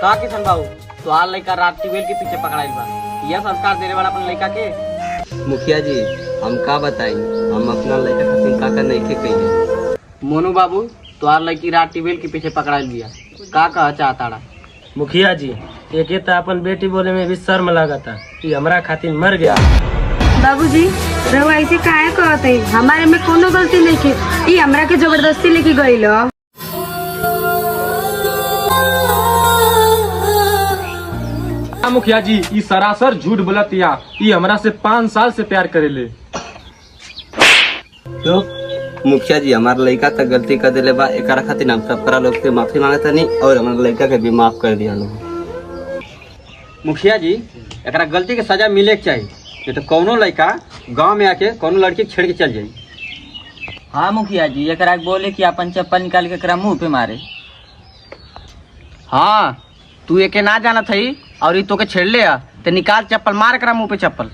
का किशन बाबू तोहार लड़का रात ट्यूबवेल के पीछे पकड़ाइल बा, यह संस्कार देने वाला अपन लड़का के। मुखिया जी हम का बताई, हम अपना लड़का खातिर काका नहीं के कहिए। मोनू बाबू तोहार लड़की रात ट्यूबवेल के पीछे पकड़ाइल बिया, का कह चाहताड़ा? मुखिया जी एक तो अपन बेटी बोले में भी शर्म लागता कि हमरा खातिर मर गया। बाबूजी रहुआ ऐसे काहे कहत है? हमारे में कोनो गलती नहीं के, ई हमरा के जबरदस्ती लेके गइल। मुखिया जी ई सरासर झूठ बोलतिया, ई हमरा से 5 साल से प्यार करेले। तो मुखिया जी हमारा लड़का तो गलती कर दिले बा, एकरा खातिर हम सब करा लोग से माफी मांगता नहीं और हमारे लड़का के भी माफ कर दिया लोग। मुखिया जी एकरा गलती के सजा मिले के चाहिए, ये तो कौनो लड़का गांव में आके कौनो लड़की छेड़ के चल जाई। हाँ मुखिया जी एकरा बोले कि अपन चप्पल निकाल के एकरा मुंह पे मारे। हाँ तू एके ना जाना थी और ये तो के छेड़ ले आ, ते निकाल चप्पल मार करा मुंह पे चप्पल।